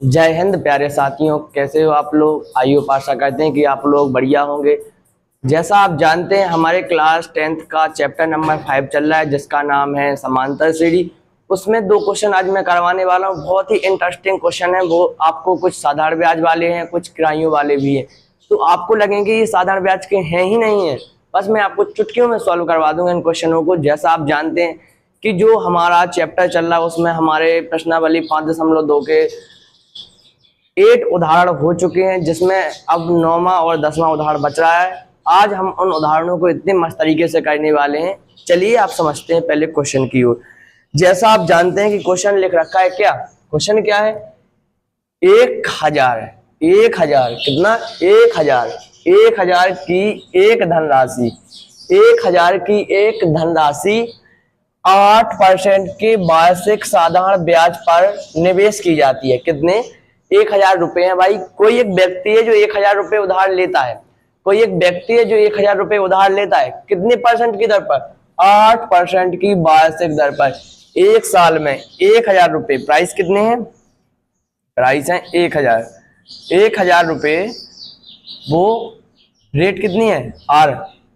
जय हिंद प्यारे साथियों, कैसे हो आप लोग। आई होप आशा करते हैं कि आप लोग बढ़िया होंगे। जैसा आप जानते हैं हमारे क्लास 10th का चैप्टर नंबर 5 चल रहा है जिसका नाम है समांतर श्रेणी। उसमें 2 क्वेश्चन आज मैं करवाने वाला हूँ। बहुत ही इंटरेस्टिंग क्वेश्चन है। वो आपको कुछ साधारण ब्याज वाले हैं, कुछ किरायों वाले भी हैं। तो आपको लगेंगे ये साधारण ब्याज के हैं ही नहीं है, बस मैं आपको चुटकियों में सॉल्व करवा दूंगा इन क्वेश्चनों को। जैसा आप जानते हैं कि जो हमारा चैप्टर चल रहा है उसमें हमारे प्रश्नावली 5.2 के 8 उदाहरण हो चुके हैं, जिसमें अब 9वां और 10वां उदाहरण बच रहा है। आज हम उन उदाहरणों को इतने मस्त तरीके से करने वाले हैं। चलिए आप समझते हैं पहले क्वेश्चन की ओर। जैसा आप जानते हैं कि क्वेश्चन लिख रखा है, क्या क्वेश्चन क्या है। 1000 कितना 1000 की एक धनराशि 1000 की एक धनराशि 8% के वार्षिक साधारण ब्याज पर निवेश की जाती है। कितने 1000 रुपए है भाई। कोई एक व्यक्ति है जो 1000 रुपए उधार लेता है। कोई एक व्यक्ति है जो 1000 रुपए उधार लेता है। कितने परसेंट की दर पर 8% की वार्षिक दर पर। एक साल में 1000 रुपए प्राइस कितने हैं, प्राइस है 1000 रुपए। वो रेट कितनी है आर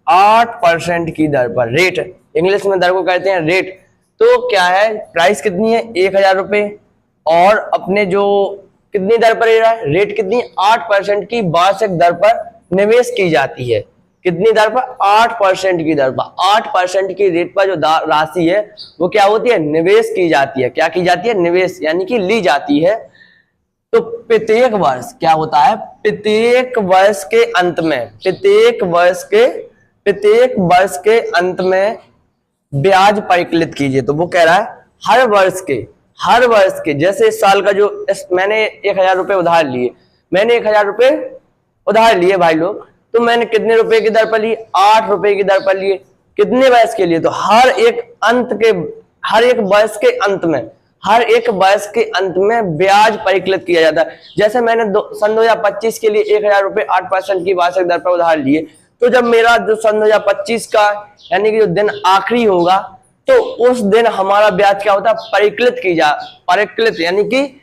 8% की दर पर। रेट इंग्लिश में दर को कहते हैं रेट। तो क्या है प्राइस कितनी है 1000 रुपए और अपने जो कितनी दर पर रेट कितनी 8% की वार्षिक दर पर निवेश की जाती है। कितनी दर पर 8% की दर पर। 8% की रेट पर जो राशि है वो क्या होती है निवेश की जाती है। क्या की जाती है निवेश यानी कि ली जाती है। तो प्रत्येक वर्ष क्या होता है, प्रत्येक वर्ष के अंत में प्रत्येक वर्ष के अंत में ब्याज परिकलित कीजिए। तो वो कह रहा है हर वर्ष के जैसे इस साल का जो मैंने 1000 रुपए उधार लिए, मैंने 1000 रुपए उधार लिए भाई लोग। तो मैंने कितने रुपए की दर पर लिए 8 रुपए की दर पर लिए। कितने वर्ष के लिए, तो हर एक वर्ष के अंत में ब्याज परिकलित किया जाता है। जैसे मैंने सन 2025 के लिए 1000 रुपए 8% की वार्षिक दर पर उधार लिए। तो जब मेरा जो सन 2025 का यानी कि जो दिन आखिरी होगा तो उस दिन हमारा ब्याज क्या होता है परिकलित यानी कि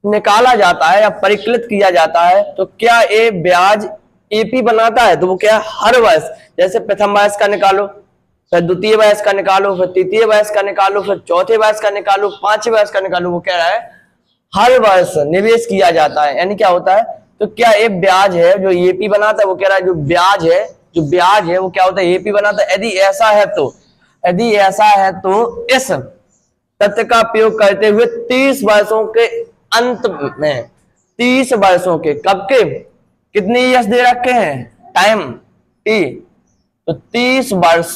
निकाला जाता है या परिकलित किया जाता है। तो क्या ये ब्याज एपी बनाता है। तो वो क्या हर वर्ष, जैसे प्रथम वर्ष का निकालो, फिर द्वितीय वर्ष का निकालो, फिर तृतीय वर्ष का निकालो, फिर चौथे वर्ष का निकालो, पांचवें वर्ष का निकालो। वो कह रहा है हर वर्ष निवेश किया जाता है। यानी क्या होता है, तो क्या एक ब्याज है जो एपी बनाता है। वो कह रहा है जो ब्याज है वो क्या होता है एपी बनाता है। यदि ऐसा है तो इस तथ्य का उपयोग करते हुए 30 वर्षों के अंत में 30 वर्षों के कब के कितने ईयर्स दे रखे हैं टाइम टी। तो 30 वर्ष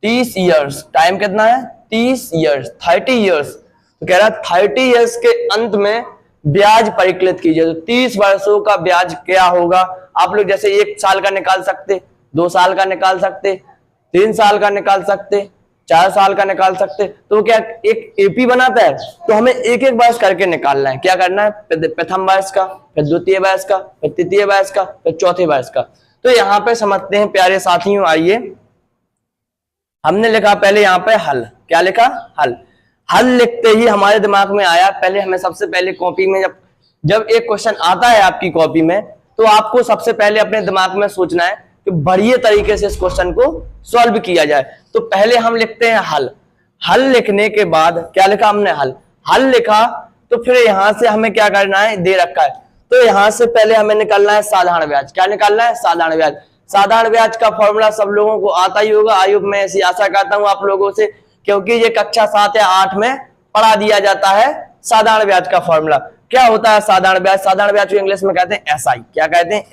30 ईयर्स, टाइम कितना है 30 ईयर्स 30 ईयर्स। तो कह रहा है 30 ईयर्स के अंत में ब्याज परिकलित कीजिए। तो 30 वर्षों का ब्याज क्या होगा। आप लोग जैसे 1 साल का निकाल सकते, 2 साल का निकाल सकते, 3 साल का निकाल सकते, 4 साल का निकाल सकते। तो क्या एक एपी बनाता है। तो हमें एक एक वर्ष करके निकालना है। क्या करना है, प्रथम वर्ष का, फिर द्वितीय वर्ष का, फिर तृतीय वर्ष का, फिर चौथे वर्ष का। तो यहाँ पे समझते हैं प्यारे साथियों। आइए हमने लिखा पहले यहाँ पे हल। क्या लिखा हल लिखते ही हमारे दिमाग में आया, पहले हमें सबसे पहले कॉपी में जब एक क्वेश्चन आता है आपकी कॉपी में तो आपको सबसे पहले अपने दिमाग में सोचना है कि बढ़िया तरीके से इस क्वेश्चन को सॉल्व किया जाए। तो पहले हम लिखते हैं हल लिखने के बाद क्या लिखा हमने हल लिखा। तो फिर यहां से हमें क्या करना है, दे रखा है तो यहां से पहले हमें निकालना है साधारण ब्याज। क्या निकालना है साधारण ब्याज। साधारण ब्याज का फॉर्मूला सब लोगों को आता ही होगा। आयुब मैं ऐसी आशा करता हूं आप लोगों से, क्योंकि ये कक्षा 7 या 8 में पढ़ा दिया जाता है साधारण ब्याज का फॉर्मूला। क्या होता है साधारण ब्याज। साधारण ब्याज को इंग्लिश में कहते हैं एसआई। क्या कहते हैं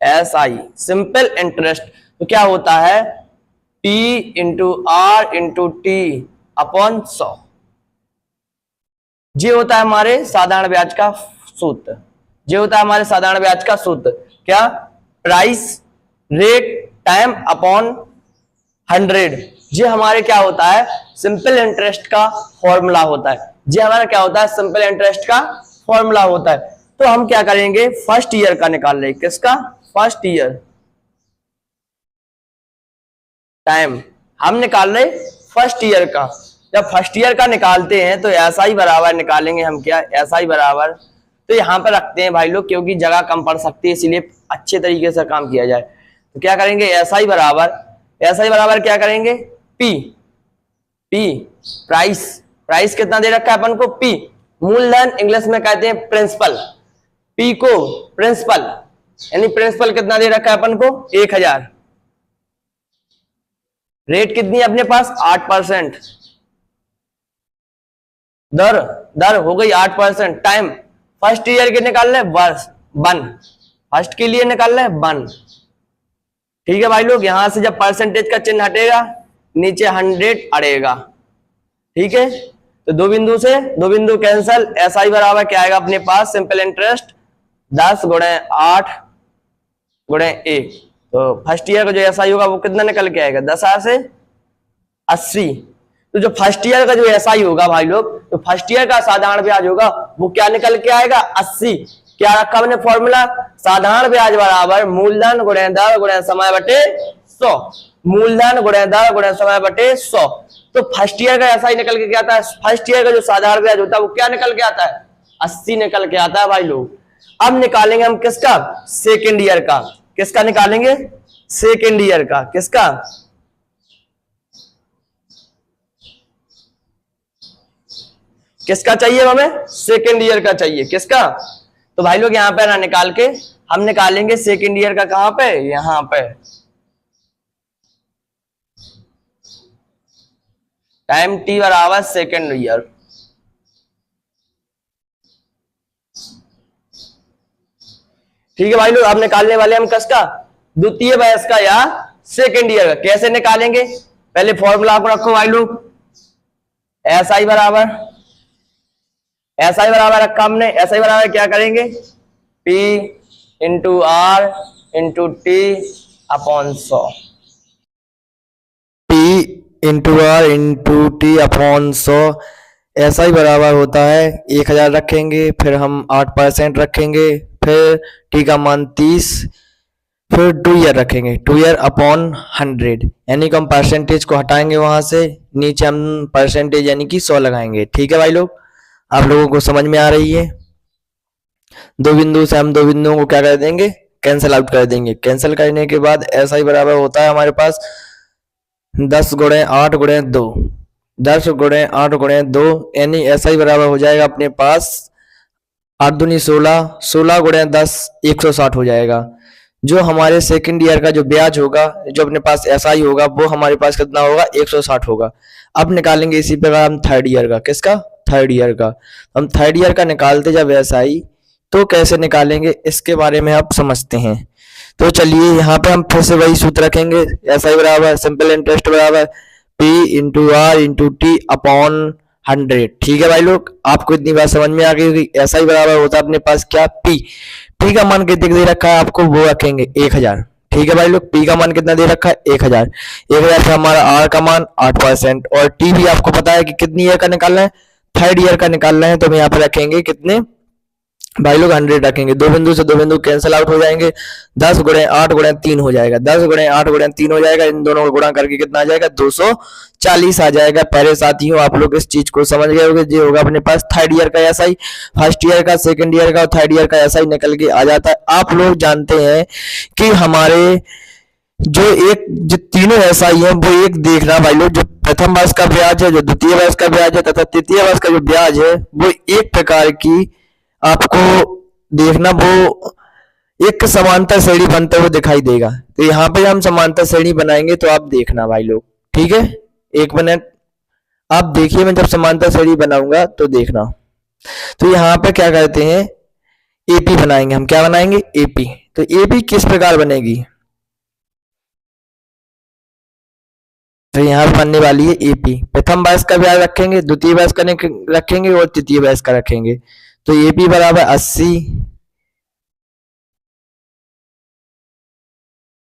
एसआई सिंपल इंटरेस्ट। तो क्या होता है P into R into T upon 100। ये होता है हमारे साधारण ब्याज का सूत्र। क्या प्राइस रेट टाइम अपॉन 100। ये हमारे क्या होता है सिंपल इंटरेस्ट का फॉर्मूला होता है। ये हमारा क्या होता है सिंपल इंटरेस्ट का फॉर्मूला होता है। तो हम क्या करेंगे फर्स्ट ईयर का निकाल रहे। किसका फर्स्ट ईयर टाइम हम निकाल रहे फर्स्ट ईयर का। जब फर्स्ट ईयर का निकालते हैं तो ऐसा ही बराबर निकालेंगे हम, क्या ऐसा ही बराबर, तो यहाँ पर रखते हैं भाई लोग क्योंकि जगह कम पड़ सकती है, इसीलिए अच्छे तरीके से काम किया जाए। तो क्या करेंगे, ऐसा ही बराबर क्या करेंगे, पी प्राइस, प्राइस कितना दे रखा है अपन को, पी मूलधन, इंग्लिश में कहते हैं प्रिंसिपल, पी को प्रिंसिपल, यानी प्रिंसिपल कितना दे रखा है अपन को 1000, रेट कितनी है अपने पास 8%, दर हो गई 8%, टाइम फर्स्ट ईयर के निकाल ले वर्ष 1, फर्स्ट के लिए निकाल ले 1, ठीक है भाई लोग। यहां से जब परसेंटेज का चिन्ह हटेगा नीचे 100 अड़ेगा, ठीक है। तो दो बिंदु कैंसल, ऐसा ही बराबर क्या आएगा अपने पास, सिंपल इंटरेस्ट 10 गुणे 8 गुणे 1, तो फर्स्ट ईयर का जो ऐसा ही होगा वो कितना निकल के आएगा 10 से 80। तो जो फर्स्ट ईयर का जो ऐसा ही होगा भाई लोग, तो फर्स्ट ईयर का साधारण ब्याज होगा वो क्या निकल के आएगा 80। क्या रखा हमने फॉर्मूला, साधारण ब्याज बराबर मूलधन गुणे दर गुणे समय बटे 100, मूलधन गुणे दर गुणे समय बटे 100। तो फर्स्ट ईयर का ऐसा ही निकल के क्या आता है, फर्स्ट ईयर का जो साधारण ब्याज होता है वो क्या निकल के आता है 80 निकल के आता है भाई लोग। अब निकालेंगे हम किसका, सेकेंड ईयर का, किसका निकालेंगे, सेकेंड ईयर का, किसका, किसका चाहिए हमें, सेकेंड ईयर का चाहिए, किसका। तो भाई लोग यहां पे ना निकाल के हम निकालेंगे सेकेंड ईयर का, कहां पे, यहां पे, टाइम टी बराबर सेकेंड ईयर, ठीक है भाई लोग। अब निकालने वाले हम किसका, द्वितीय वर्ष का या सेकेंड ईयर का। कैसे निकालेंगे, पहले फॉर्मूला को रखो भाई लोग, ऐसा ही बराबर रखा हमने, ऐसा ही बराबर क्या करेंगे, P into R into T upon 100, P into R into T upon 100, ऐसा ही बराबर होता है 1000 रखेंगे, फिर हम 8% रखेंगे, फिर टी का मान 30, फिर 2 ईयर रखेंगे, 2 ईयर अपॉन 100, यानी कि हम परसेंटेज को हटाएंगे वहां से, नीचे हम परसेंटेज यानी कि 100 लगाएंगे, ठीक है भाई लोग। आप लोगों को समझ में आ रही है। दो बिंदु से हम दो बिंदुओं को क्या कर देंगे, कैंसिल आउट कर देंगे। कैंसिल करने के बाद ऐसा ही बराबर होता है हमारे पास 10 गुणे 8 गुणे 2, 10 गुणे 8 गुणे 2, यानी ऐसा ही बराबर हो जाएगा अपने पास 8 दूनी 16, 16 गुणे 10 160 हो जाएगा। जो हमारे सेकंड ईयर का जो ब्याज होगा, जो अपने पास ऐसा ही होगा, वो हमारे पास कितना होगा 160 होगा। अब निकालेंगे इसी प्रकार हम थर्ड ईयर का, किसका, थर्ड ईयर का। हम थर्ड ईयर का निकालते जब ऐसा ही, तो कैसे निकालेंगे इसके बारे में आप समझते हैं। तो चलिए यहाँ पे हम फिर से वही सूत्र रखेंगे, ऐसा ही बराबर सिंपल इंटरेस्ट बराबर P into R into T upon 100, ठीक है भाई लोग। आपको इतनी बात समझ में आ गई होगी। ऐसा ही बराबर होता है अपने पास क्या, P का मान कितने दे रखा है आपको, वो रखेंगे 1000, ठीक है भाई लोग। P का मान कितना दे रखा है 1000, 1000 से हमारा R का मान 8% और T भी आपको पता है कि कितनी ईयर का निकालना है, थर्ड ईयर का निकालना है। तो हम यहाँ पे रखेंगे कितने भाई लोग 100 रखेंगे। दो बिंदु से दो बिंदु कैंसिल आउट हो जाएंगे, 10 गुणे 8 गुणे 3 हो जाएगा, 10 गुणे 8 गुणे 3 हो जाएगा। इन दोनों को गुणा करके कितना आ जाएगा 240 आ जाएगा। पहले साथियों आप लोग इस चीज को समझ गए होंगे। जो होगा अपने पास थर्ड ईयर का ऐसा ही, फर्स्ट ईयर का, सेकंड ईयर का और थर्ड ईयर का ऐसा ही निकल के आ जाता है। आप लोग जानते हैं कि हमारे जो तीनों ऐसा ही है, वो एक देखना भाई लोग, जो प्रथम वर्ष का ब्याज है, जो द्वितीय वर्ष का ब्याज है तथा तृतीय वर्ष का जो ब्याज है, वो एक प्रकार की आपको देखना, वो एक समांतर श्रेणी बनते हुए दिखाई देगा। तो यहाँ पे हम समांतर श्रेणी बनाएंगे तो आप देखना भाई लोग, ठीक है। 1 मिनट आप देखिए, मैं जब समांतर श्रेणी बनाऊंगा तो देखना। तो यहाँ पे क्या करते हैं, एपी बनाएंगे हम। क्या बनाएंगे, एपी। तो एपी किस प्रकार बनेगी, तो यहाँ पे बनने वाली है एपी। प्रथम वर्ष का ब्याज रखेंगे, द्वितीय वर्ष का रखेंगे और तृतीय वर्ष का रखेंगे। तो एपी बराबर 80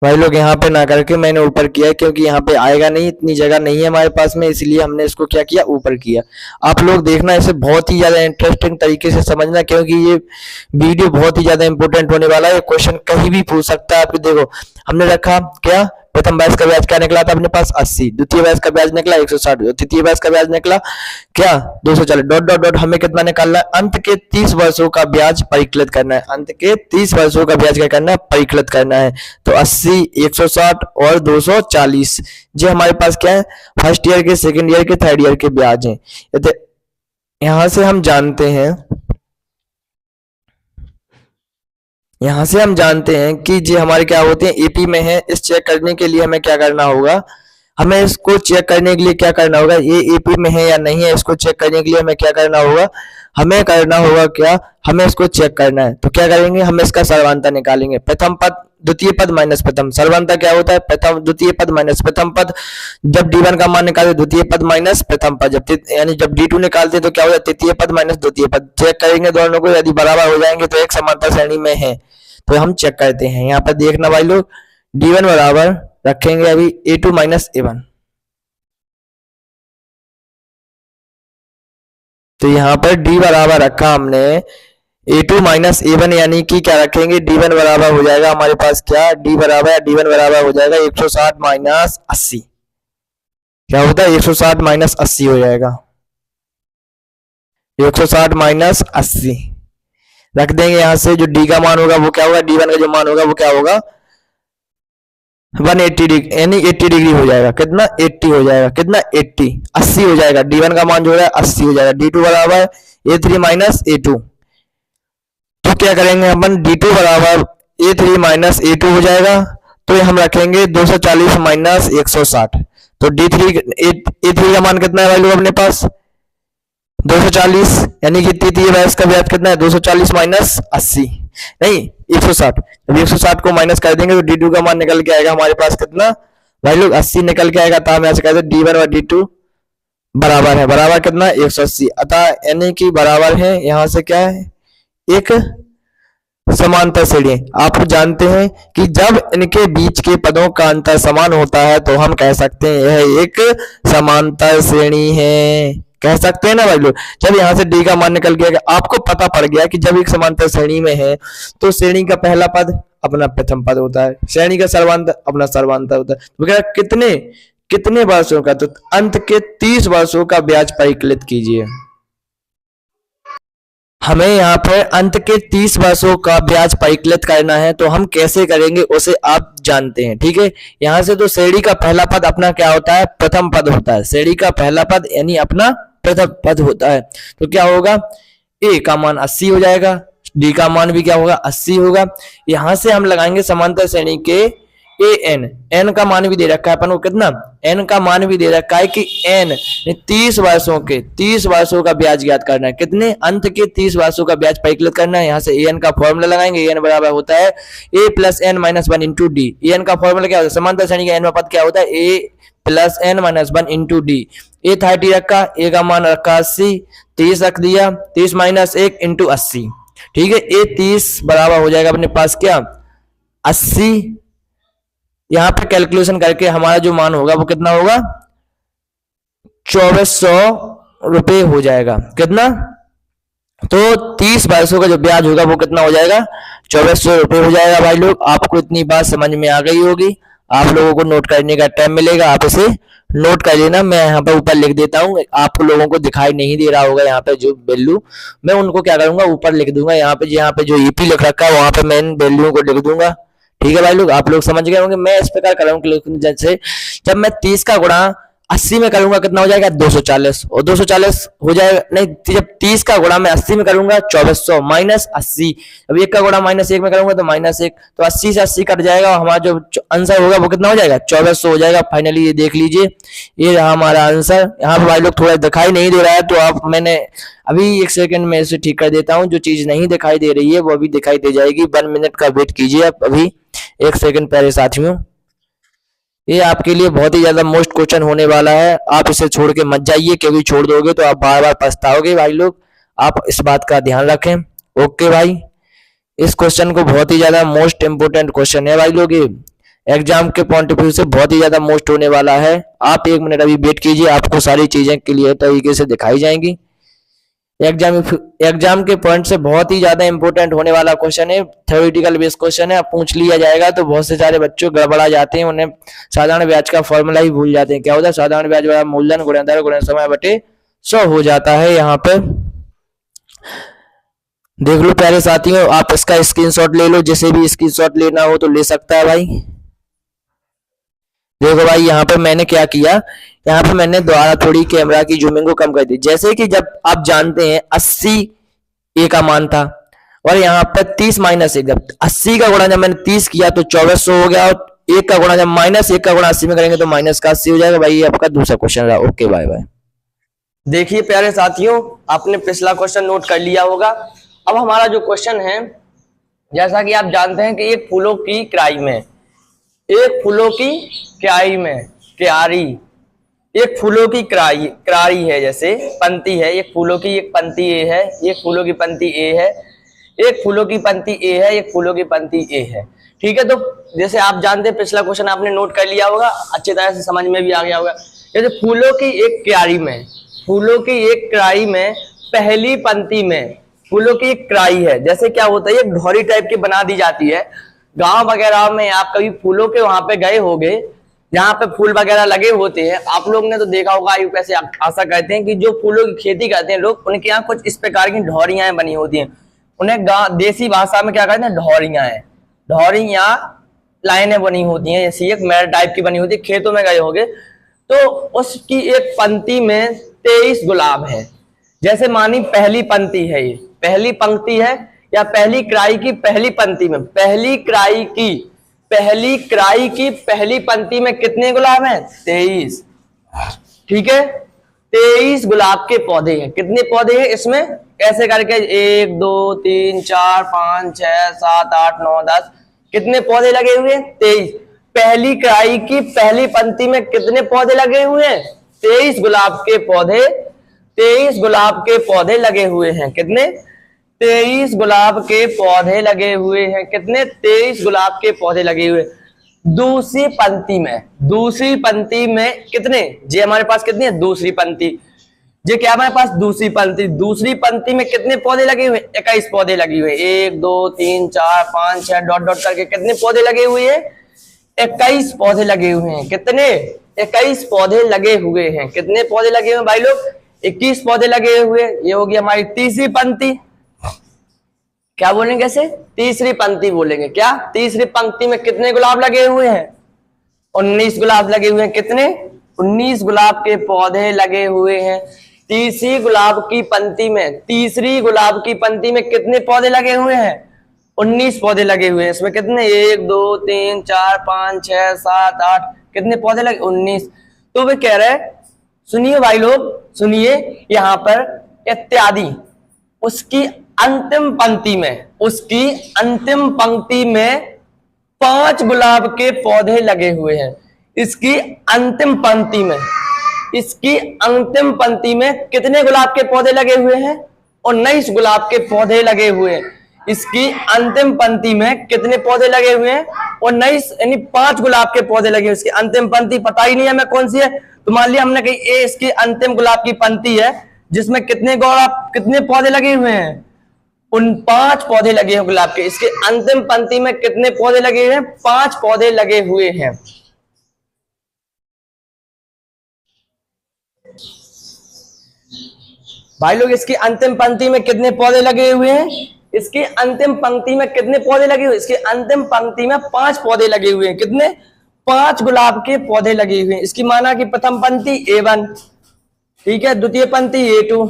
भाई लोग। यहाँ पे ना करके मैंने ऊपर किया है, क्योंकि यहाँ पे आएगा नहीं, इतनी जगह नहीं है हमारे पास में, इसलिए हमने इसको क्या किया, ऊपर किया। आप लोग देखना, इसे बहुत ही ज्यादा इंटरेस्टिंग तरीके से समझना, क्योंकि ये वीडियो बहुत ही ज्यादा इंपॉर्टेंट होने वाला है। क्वेश्चन कहीं भी पूछ सकता है आपको। देखो हमने रखा क्या, प्रथम वर्ष का ब्याज क्या निकला था अपने पास 80, द्वितीय वर्ष का ब्याज निकला 160, तृतीय वर्ष का ब्याज निकला क्या 240, डॉट डॉट डॉट हमें कितना निकालना है, अंत के 30 वर्षों का ब्याज परिकलित करना है, अंत के 30 वर्षों का ब्याज क्या करना है, परिकलित करना है। तो 80, 160 और 240 ये हमारे पास क्या है, फर्स्ट ईयर के, सेकेंड ईयर के, थर्ड ईयर के ब्याज हैं। यहां से हम जानते हैं, यहां से हम जानते हैं कि ये हमारे क्या होते हैं, एपी में है। इस चेक करने के लिए हमें क्या करना होगा, हमें इसको चेक करने के लिए क्या करना होगा, ये एपी में है या नहीं है, इसको चेक करने के लिए हमें क्या करना होगा, हमें करना होगा क्या, हमें इसको चेक करना है। तो क्या करेंगे, हम इसका सर्वांतर निकालेंगे, प्रथम पद द्वितीय पद माइनस प्रथम। सर्वांतर क्या होता है, प्रथम द्वितीय पद माइनस प्रथम पद। जब D1 का मान निकालते द्वितीय पद माइनस प्रथम पद, जब यानी जब D2 निकालते तो क्या होता है, तृतीय पद माइनस द्वितीय पद। चेक करेंगे दोनों को, यदि बराबर हो जाएंगे तो एक समांतर श्रेणी में है। तो हम चेक करते हैं, यहाँ पर देखना भाई लोग, D1 बराबर रखेंगे अभी A2 माइनस A1। तो यहाँ पर D बराबर रखा हमने A2 माइनस A1, यानी कि क्या रखेंगे, D1 बराबर हो जाएगा हमारे पास क्या, D बराबर हो जाएगा 160 माइनस 80। क्या होता है, 160 माइनस 80 हो जाएगा, 160 माइनस 80 रख देंगे। यहां से जो D का मान होगा वो क्या होगा, D1 का जो मान होगा वो क्या होगा, 180 डिग्री, यानी 80 डिग्री हो जाएगा। कितना, 80 हो जाएगा, कितना 80, 80 हो जाएगा। D1 का मान जो है 80 हो जाएगा। D2 बराबर A3 माइनस A2। तो क्या करेंगे अपन, D2 बराबर A3 माइनस A2 हो जाएगा। तो हम रखेंगे 240 माइनस 160। तो A3 का मान कितना है भाई लोग अपने पास, 240, यानी कि तृतीय वर्ष का ब्याज कितना है, 240 माइनस 80, नहीं 160। जब 160 को माइनस कर देंगे तो D2 का मान निकल के आएगा हमारे पास कितना भाई लोग, 80 निकल के आएगा। तो हम ऐसे कहते हैं D1 और D2 बराबर है, बराबर कितना 180। अतः यानी कि बराबर है, यहां से क्या है, एक समांतर श्रेणी। आप जानते हैं कि जब इनके बीच के पदों का अंतर समान होता है तो हम कह सकते हैं यह एक समांतर श्रेणी है, कह सकते हैं ना भाई लोग। जब यहां से D का मान निकल गया, आपको पता पड़ गया कि जब एक समांतर श्रेणी में है तो श्रेणी का पहला पद अपना प्रथम पद होता है, श्रेणी का सर्वांतर अपना सर्वांतर होता है। तो कितने कितने वर्षों का, तो अंत के 30 वर्षों का ब्याज परिकलित कीजिए। हमें यहाँ पर अंत के 30 वर्षों का ब्याज परिकलित करना है, तो हम कैसे करेंगे उसे आप जानते हैं, ठीक है। यहाँ से तो श्रेणी का पहला पद अपना क्या होता है, प्रथम पद होता है। श्रेणी का पहला पद यानी अपना प्रथम पद होता है। तो क्या होगा, A का मान 80 हो जाएगा, D का मान भी क्या होगा, 80 होगा। यहां से हम लगाएंगे समांतर श्रेणी के n का मान भी दे रखा है अपन को, कितना, n का मान भी दे रखा है कि n 30 वर्षों का ब्याज ज्ञात करना है। कितने, अंत के 30 वर्षों का ब्याज परिकलित करना है। यहाँ से an का फॉर्मूला लगाएंगे, an बराबर होता है a plus n minus 1 into D. an का फॉर्मूला क्या होता है, समांतर श्रेणी का n पद क्या होता है, a plus n minus 1 into D. a 30 रखा, a का मान रखा 80, 30 रख दिया, 30 माइनस 1 इंटू 80, ठीक है। a 30 बराबर हो जाएगा अपने पास क्या, 80। यहां पे कैलकुलेशन करके हमारा जो मान होगा वो कितना होगा, 2400 रुपए हो जाएगा। कितना, तो 30 वर्षों का जो ब्याज होगा वो कितना हो जाएगा, 2400 रुपए हो जाएगा। भाई लोग आपको इतनी बात समझ में आ गई होगी। आप लोगों को नोट करने का टाइम मिलेगा, आप इसे नोट कर लेना। मैं यहाँ पे ऊपर लिख देता हूँ, आप लोगों को दिखाई नहीं दे रहा होगा यहाँ पे जो वैल्यू, मैं उनको क्या करूंगा ऊपर लिख दूंगा। यहाँ पे जो ईपी लिख रखा है वहां पे मैं इन वैल्यू को लिख दूंगा, ठीक है भाई लोग। आप लोग समझ गए होंगे मैं इस प्रकार कर रहा हूँ। जैसे जब मैं 30 का गुणा 80 में करूंगा कितना हो जाएगा, 240, और 240 हो जाएगा, नहीं जब 30 का गुणा मैं 80 में करूंगा 2400 माइनस 80। अब 1 का गुणा माइनस 1 में करूंगा तो माइनस 1, तो 80 से 80 कट जाएगा और हमारा जो आंसर होगा वो कितना हो जाएगा, 2400 हो जाएगा। फाइनली ये देख लीजिए, ये रहा हमारा आंसर। यहाँ पे भाई लोग थोड़ा दिखाई नहीं दे रहा है तो आप, मैंने अभी 1 सेकंड में इसे ठीक कर देता हूँ। जो चीज नहीं दिखाई दे रही है वो अभी दिखाई दे जाएगी। 1 मिनट का वेट कीजिए आप, अभी 1 सेकंड पहले साथियों। ये आपके लिए बहुत ही ज्यादा मोस्ट क्वेश्चन होने वाला है, आप इसे छोड़ के मत जाइए, क्योंकि छोड़ दोगे तो आप बार बार पछताओगे भाई लोग। आप इस बात का ध्यान रखें, ओके भाई। इस क्वेश्चन को बहुत ही ज्यादा मोस्ट इंपोर्टेंट क्वेश्चन है भाई लोग, ये एग्जाम के पॉइंट ऑफ व्यू से बहुत ही ज्यादा मोस्ट होने वाला है। आप 1 मिनट अभी वेट कीजिए, आपको सारी चीजें क्लियर तरीके से दिखाई जाएंगी। एग्जाम के पॉइंट से बहुत ही ज्यादा इंपॉर्टेंट होने वाला क्वेश्चन है, थ्योरेटिकल बेस्ड क्वेश्चन है। अब पूछ लिया जाएगा तो बहुत से सारे बच्चों गड़बड़ा जाते हैं, उन्हें साधारण ब्याज का फॉर्मूला ही भूल जाते हैं। क्या होता है? साधारण ब्याज बराबर मूलधन गुणा दर गुणा समय बटे 100 हो जाता है। यहाँ पे देख लो प्यारे साथियों, आप इसका स्क्रीनशॉट ले लो, जिसे भी स्क्रीनशॉट लेना हो तो ले सकता है भाई। देखो भाई यहाँ पे मैंने क्या किया, यहाँ पे मैंने दोबारा थोड़ी कैमरा की जूमिंग को कम कर दी। जैसे कि जब आप जानते हैं 80 ए का मान था, और यहाँ पे 30 माइनस 1, जब 80 का गुणा जब मैंने 30 किया तो 2400 हो गया, और 1 का गुणा जब माइनस 1 का गुणा 80 में करेंगे तो माइनस का 80 हो जाएगा। भाई ये आपका दूसरा क्वेश्चन रहा। Okay bye bye. देखिए प्यारे साथियों, आपने पिछला क्वेश्चन नोट कर लिया होगा। अब हमारा जो क्वेश्चन है, जैसा कि आप जानते हैं कि एक फूलों की क्यारी में, एक फूलों की क्यारी में, क्यारी, एक फूलों की क्यारी है, जैसे पंक्ति है, एक फूलों की एक पंक्ति ए है, एक फूलों की पंक्ति ए है, एक फूलों की पंक्ति ए है, एक फूलों की पंक्ति ए है। ठीक है, तो जैसे आप जानते हैं पिछला क्वेश्चन आपने नोट कर लिया होगा, अच्छी तरह से समझ में भी आ गया होगा। जैसे फूलों की एक क्यारी में, फूलों की एक क्यारी में पहली पंक्ति में, फूलों की एक क्यारी है, जैसे क्या होता है, एक ढोरी टाइप की बना दी जाती है। गांव वगैरह में आप कभी फूलों के वहां पे गए होंगे, जहाँ पे फूल वगैरह लगे होते हैं, आप लोग ने तो देखा होगा। आयु कैसे आशा करते हैं कि जो फूलों की खेती करते हैं लोग, उनके यहाँ कुछ इस प्रकार की ढोरियां बनी होती हैं। उन्हें देसी भाषा में क्या कहते हैं? ढोरियां। ढोरियां लाइनें बनी होती हैं, ऐसी एक मेड़ टाइप की बनी होती है। खेतों में गए होंगे तो उसकी एक पंक्ति में 23 गुलाब है। जैसे मानी पहली पंक्ति है, ये पहली पंक्ति है, या पहली क्यारी की पहली पंक्ति में, पहली क्यारी की पहली पंक्ति में कितने गुलाब हैं? 23। ठीक है, 23 गुलाब के पौधे हैं। कितने पौधे हैं इसमें? ऐसे करके 1 2 3 4 5 6 7 8 9 10, कितने पौधे लगे हुए हैं? 23। पहली क्यारी की पहली पंक्ति में कितने पौधे लगे हुए हैं? 23 गुलाब के पौधे, 23 गुलाब के पौधे लगे हुए हैं। कितने? 23 गुलाब के पौधे लगे हुए हैं। कितने? 23 गुलाब के पौधे लगे हुए। दूसरी पंक्ति में कितने? जी हमारे पास कितनी है? दूसरी पंक्ति। जी क्या हमारे पास? दूसरी पंक्ति में कितने पौधे लगे हुए? 21 पौधे लगे हुए। 1 2 3 4 5 6 डॉट डॉट करके कितने पौधे लगे हुए हैं? 21 पौधे लगे हुए हैं। कितने? 21 पौधे लगे हुए हैं। कितने पौधे लगे हुए भाई लोग? 21 पौधे लगे हुए। ये होगी हमारी तीसरी पंक्ति। क्या बोलेंगे ऐसे? तीसरी पंक्ति बोलेंगे। क्या? तीसरी पंक्ति में कितने गुलाब लगे हुए हैं? 19 गुलाब लगे हुए हैं। कितने? 19 गुलाब के पौधे लगे हुए हैं। तीसरी गुलाब की पंक्ति में, तीसरी गुलाब की पंक्ति में कितने पौधे लगे हुए हैं? 19 पौधे लगे हुए हैं। इसमें कितने? 1 2 3 4 5 6 7 8, कितने पौधे लगे? 19। तो वे कह रहे, सुनिए भाई लोग, सुनिए, यहां पर इत्यादि उसकी अंतिम पंक्ति में 5 गुलाब के पौधे लगे हुए हैं। इसकी अंतिम पंक्ति में कितने गुलाब के पौधे लगे हुए हैं? 19 गुलाब के पौधे लगे हुए हैं। इसकी अंतिम पंक्ति में कितने पौधे लगे हुए हैं? 19, यानी 5 गुलाब के पौधे लगे हुए। इसकी अंतिम पंक्ति पता ही नहीं है हमें कौन सी है। तो मान लिया हमने कही ए इसकी अंतिम गुलाब की पंक्ति है, जिसमें कितने पौधे लगे हुए हैं? उन 5 पौधे लगे हैं गुलाब के। इसके अंतिम पंक्ति में कितने पौधे लगे हुए हैं? 5 पौधे लगे हुए हैं। भाई लोग इसकी अंतिम पंक्ति में कितने पौधे लगे हुए हैं? इसकी अंतिम पंक्ति में कितने पौधे लगे हुए? इसकी अंतिम पंक्ति में 5 पौधे लगे हुए हैं। कितने? 5 गुलाब के पौधे लगे हुए हैं। इसकी माना कि प्रथम पंक्ति A1, ठीक है, द्वितीय पंक्ति A2,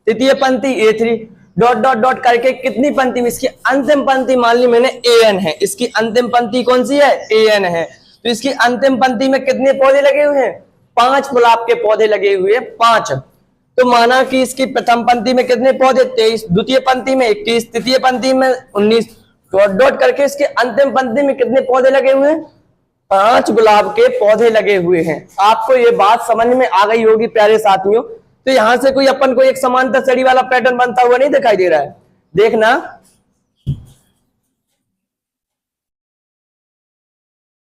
तृतीय पंक्ति A3, डॉट डॉट डॉट करके कितनी पंक्ति में? इसकी अंतिम पंक्ति मान ली मैंने AN है। इसकी अंतिम पंक्ति कौन सी है? AN है। तो इसकी अंतिम पंक्ति में कितने पौधे लगे हुए हैं? 5 गुलाब के पौधे लगे हुए हैं, 5। तो माना कि इसकी प्रथम पंक्ति में कितने पौधे? 23, द्वितीय पंक्ति में 21, तृतीय पंक्ति में 19, डॉट डॉट करके इसके अंतिम पंक्ति में कितने पौधे लगे हुए हैं? 5 गुलाब के पौधे लगे हुए हैं। आपको ये बात समझ में आ गई होगी प्यारे साथियों। तो यहां से कोई अपन को एक समांतर छड़ी वाला पैटर्न बनता हुआ नहीं दिखाई दे रहा है? देखना,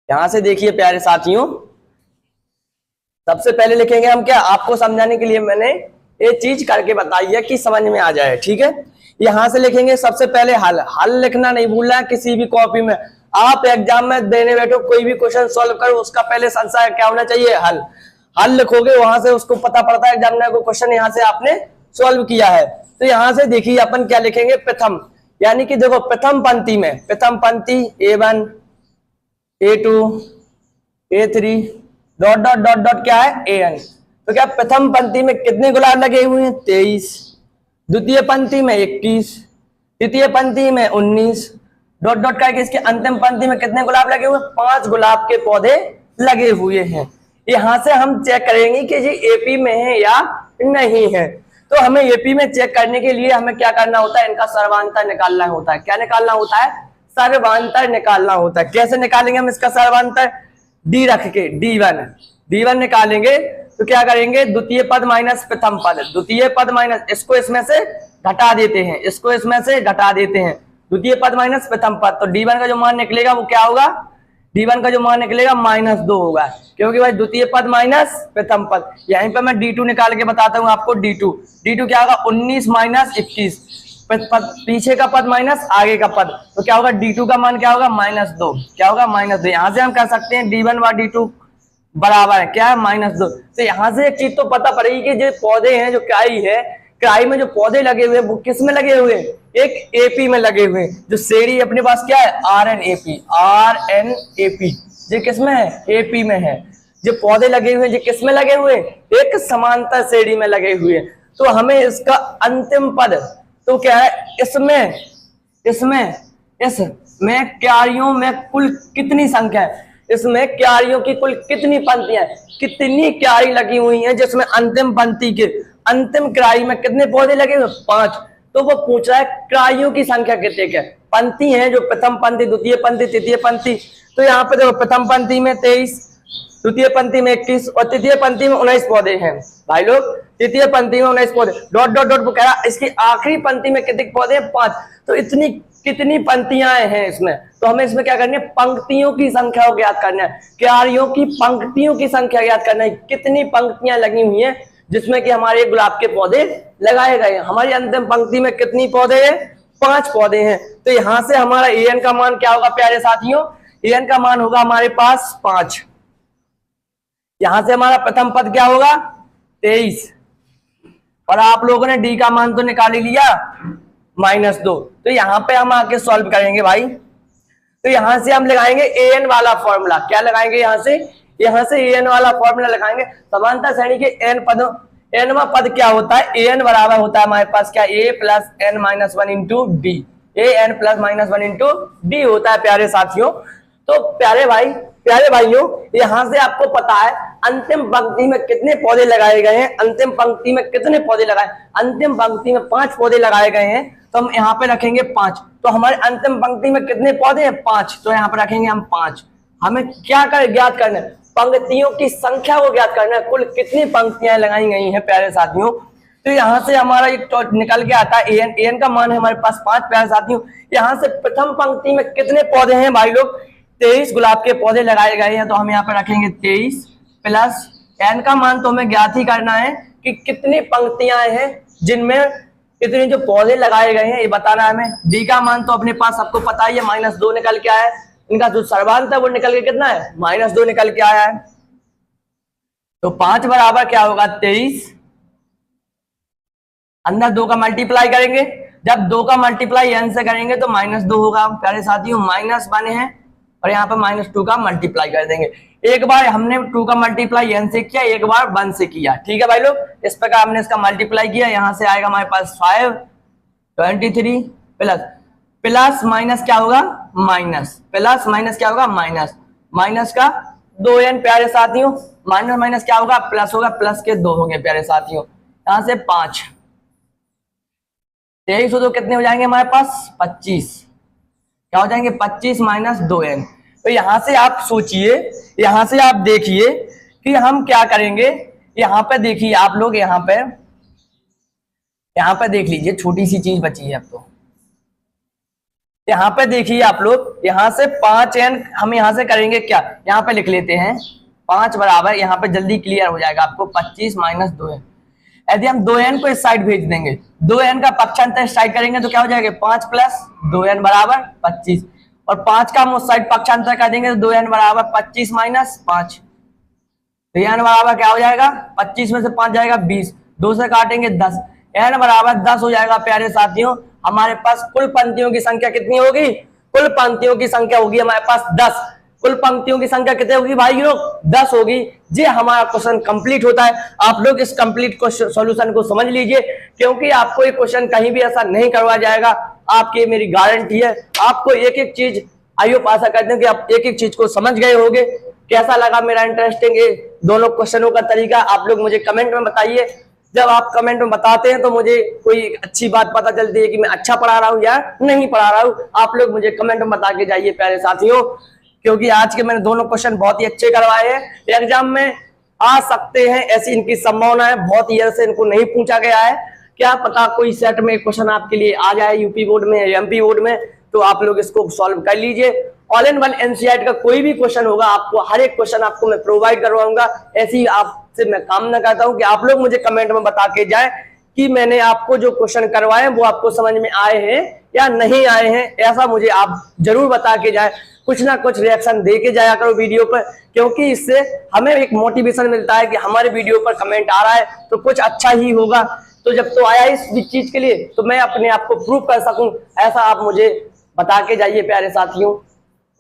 यहां से देखिए प्यारे साथियों, सबसे पहले लिखेंगे हम क्या? आपको समझाने के लिए मैंने ये चीज करके बताइए कि समझ में आ जाए, ठीक है। यहां से लिखेंगे सबसे पहले हल, हल लिखना नहीं भूलना है किसी भी कॉपी में। आप एग्जाम में देने बैठो कोई भी क्वेश्चन सॉल्व करो, उसका पहले संशय क्या होना चाहिए, हल। हल लिखोगे वहां से उसको पता पड़ता है एग्जामिनर को क्वेश्चन यहाँ से आपने सॉल्व किया है। तो यहाँ से देखिए अपन क्या लिखेंगे, प्रथम, यानी कि देखो प्रथम पंक्ति में, प्रथम पंक्ति A1 A2 A3 dot dot dot dot क्या है AN। तो क्या प्रथम पंक्ति में कितने गुलाब लगे हुए हैं, 23, द्वितीय पंक्ति में 21, तृतीय पंक्ति में 19 डॉट डॉट करके इसके अंतिम पंक्ति में कितने गुलाब लगे हुए, 5 गुलाब के पौधे लगे हुए हैं। यहां से हम चेक करेंगे कि जी एपी में है या नहीं है। तो हमें एपी में चेक करने के लिए हमें क्या करना होता है, इनका सर्वांतर निकालना होता है। क्या निकालना होता है, सर्वांतर निकालना होता है। कैसे निकालेंगे हम इसका सर्वांतर, डी रख के D1 निकालेंगे तो क्या करेंगे, द्वितीय पद माइनस प्रथम पद, द्वितीय पद माइनस, इसको इसमें से घटा देते हैं, इसको इसमें से घटा देते हैं, द्वितीय पद माइनस प्रथम पद। तो D1 का जो मान निकलेगा वो क्या होगा, D1 का जो मान निकलेगा -2 होगा, क्योंकि भाई द्वितीय पद माइनस प्रथम पद। यहीं पे मैं D2 निकाल के बताता हूं आपको। D2 क्या होगा, 19 माइनस 21, पीछे का पद माइनस आगे का पद, तो क्या होगा D2 का मान क्या होगा, -2। क्या होगा, -2। यहां से हम कह सकते हैं D1 व D2 बराबर है क्या है, -2। तो यहां से एक चीज तो पता पड़ेगी कि जो पौधे हैं, जो क्राई है, क्राई में जो पौधे लगे हुए वो किस में लगे हुए, एक एपी में लगे हुए। जो श्रेणी अपने पास क्या है, RNAP, जो किस में है, एपी में है। जो पौधे लगे हुए जो किस में लगे हुए, एक समांतर श्रेणी में लगे हुए। तो हमें इसका अंतिम पद तो क्या है, इसमें क्यारियों में कुल कितनी संख्या है, इसमें क्यारियों की कुल कितनी पंक्तियां हैं, कितनी क्यारी लगी हुई हैं, जिसमें अंतिम पंक्ति के अंतिम क्यारी में कितने पौधे लगे हुए, 5। तो वो पूछ रहा है क्यारियों की संख्या कितनी है, पंक्ति है जो प्रथम पंक्ति, द्वितीय पंक्ति, तृतीय पंक्ति। तो यहाँ पे देखो प्रथम पंक्ति में 23, द्वितीय पंक्ति में 21 और तृतीय पंक्ति में 19 पौधे हैं भाई लोग। तृतीय पंक्ति में 19 पौधे, डॉट डॉट डॉट वो कह रहा इसकी आखिरी पंक्ति में कितने पौधे हैं, 5। तो इतनी कितनी पंक्तियां हैं इसमें, तो हमें इसमें क्या करनी है, पंक्तियों की संख्या को ज्ञात करना है, क्यारियों की पंक्तियों की संख्या ज्ञात करना है, कितनी पंक्तियां लगी हुई हैं जिसमें कि हमारे गुलाब के पौधे लगाए गए हैं। हमारी अंतिम पंक्ति में कितनी पौधे हैं, 5 पौधे हैं। तो यहां से हमारा AN का मान क्या होगा प्यारे साथियों, AN का मान होगा हमारे पास 5। यहां से हमारा प्रथम पद क्या होगा, 23, और आप लोगों ने D का मान तो निकाल ही लिया, -2। तो यहां पे हम आके सॉल्व करेंगे भाई। तो यहां से हम लगाएंगे AN वाला फॉर्मूला। क्या लगाएंगे, यहां से AN वाला फॉर्मूला लगाएंगे। समांतर श्रेणी के n पदों, nवा पद क्या होता है, AN बराबर होता है हमारे पास क्या, A + n-1 × D, AN + -1 × D होता है प्यारे साथियों। तो प्यारे भाइयों, यहां से आपको पता है अंतिम पंक्ति में कितने पौधे लगाए गए हैं, अंतिम पंक्ति में कितने पौधे लगाए, अंतिम पंक्ति में 5 पौधे लगाए गए हैं। तो हम यहाँ पे रखेंगे 5। तो हमारे अंतिम पंक्ति में कितने पौधे हैं, 5। तो यहाँ पे रखेंगे हम 5। हमें क्या ज्ञात करना है, पंक्तियों की संख्या को ज्ञात करना है, कुल कितनी पंक्तियां लगाई गई हैं प्यारे साथियों। तो यहाँ से हमारा एक निकल के आता है AN का मान है हमारे पास 5 प्यारे साथियों। यहाँ से प्रथम पंक्ति में कितने पौधे हैं भाई लोग, 23 गुलाब के पौधे लगाए गए हैं। तो हम यहाँ पे रखेंगे 23 प्लस n का मान तो हमें ज्ञात ही करना है कि कितनी पंक्तियां हैं जिनमें कितने जो पौधे लगाए गए हैं, ये बताना है हमें। D का मान तो अपने पास सबको पता ही है, -2 निकल के आया है। इनका जो सर्वांत है वो निकल के कितना है, -2 निकल के आया है। तो 5 बराबर क्या होगा, 23, अंदर 2 का मल्टीप्लाई करेंगे। जब 2 का मल्टीप्लाई n से करेंगे तो -2 होगा प्यारे साथियों, -1 है, और यहाँ पर -2 का मल्टीप्लाई कर देंगे। एक बार हमने 2 का मल्टीप्लाई n से किया, एक बार 1 से किया, ठीक है भाई लोग। इस प्रकार हमने इसका मल्टीप्लाई किया, यहाँ से आएगा हमारे पास 5, 23 प्लस माइनस क्या होगा, प्लस माइनस क्या होगा, माइनस का 2n प्यारे साथियों, माइनस क्या होगा, प्लस होगा, प्लस के 2 होंगे प्यारे साथियों। यहाँ से 5, 23 तो कितने हो जाएंगे हमारे पास, 25। क्या हो जाएंगे, 25 - 2n। तो यहां से आप सोचिए, यहां से आप देखिए कि हम क्या करेंगे। यहाँ पे देखिए आप लोग, यहाँ पे देख लीजिए, छोटी सी चीज बची है अब तो। यहाँ पे देखिए आप लोग, यहाँ से 5n हम यहाँ से करेंगे क्या, यहाँ पे लिख लेते हैं 5 बराबर, यहाँ पे जल्दी क्लियर हो जाएगा आपको, 25 - 2n। यदि हम 2n को इस साइड भेज देंगे, 2n का पक्षांतर इस साइड करेंगे तो क्या हो जाएगा 5 प्लस 2n बराबर 25, और 5 का हम उस साइड पक्षांतर कर देंगे तो 2n बराबर 25 माइनस 5, तो n बराबर क्या हो जाएगा 25 में से 5 जाएगा 20, 2 से काटेंगे 10, n बराबर 10 हो जाएगा। प्यारे साथियों हमारे पास कुल पंक्तियों की संख्या कितनी होगी, कुल पंक्तियों की संख्या होगी हमारे पास 10, कुल पंक्तियों की संख्या कितनी होगी भाई लोग 10 होगी। ये हमारा क्वेश्चन कंप्लीट होता है। आप लोग इस कंप्लीट सॉल्यूशन को समझ लीजिए, क्योंकि आपको ये क्वेश्चन कहीं भी ऐसा नहीं करवाया जाएगा, आपकी मेरी गारंटी है। आपको एक एक चीज, आई होप आशा करते हैं कि आप एक एक चीज को समझ गए होंगे। कैसा लगा मेरा इंटरेस्टिंग ये दोनों क्वेश्चनों का तरीका, आप लोग मुझे कमेंट में बताइए। जब आप कमेंट में बताते हैं तो मुझे कोई अच्छी बात पता चलती है कि मैं अच्छा पढ़ा रहा हूँ या नहीं पढ़ा रहा हूँ। आप लोग मुझे कमेंट में बता के जाइए प्यारे साथियों, क्योंकि आज के मैंने दोनों क्वेश्चन बहुत ही अच्छे करवाए हैं, एग्जाम में आ सकते हैं ऐसी इनकी संभावना है। बहुत ईयर से इनको नहीं पूछा गया है, क्या पता कोई सेट में क्वेश्चन आपके लिए आ जाए यूपी बोर्ड में या एमपी बोर्ड में, तो आप लोग इसको सॉल्व कर लीजिए। ऑल इन वन एनसीईआरटी का कोई भी क्वेश्चन होगा, आपको हर एक क्वेश्चन आपको मैं प्रोवाइड करवाऊंगा। ऐसी आपसे मैं कामना करता हूं कि आप लोग मुझे कमेंट में बता के जाए कि मैंने आपको जो क्वेश्चन करवाए वो आपको समझ में आए हैं या नहीं आए हैं। ऐसा मुझे आप जरूर बता के जाए, कुछ ना कुछ रिएक्शन दे के जाया करो वीडियो पर, क्योंकि इससे हमें एक मोटिवेशन मिलता है कि हमारे वीडियो पर कमेंट आ रहा है तो कुछ अच्छा ही होगा। तो जब तो आया इस चीज के लिए तो मैं अपने आप को प्रूव कर सकूं, ऐसा आप मुझे बता के जाइए प्यारे साथियों।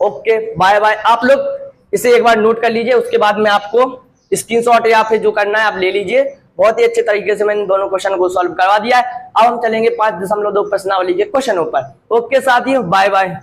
Okay bye bye. आप लोग इसे एक बार नोट कर लीजिए, उसके बाद मैं आपको स्क्रीनशॉट या फिर जो करना है आप ले लीजिए। बहुत ही अच्छे तरीके से मैंने दोनों क्वेश्चन को सॉल्व करवा दिया है। अब हम चलेंगे 5.2 प्रश्नावली के क्वेश्चनों पर। ओके साथियों बाय बाय।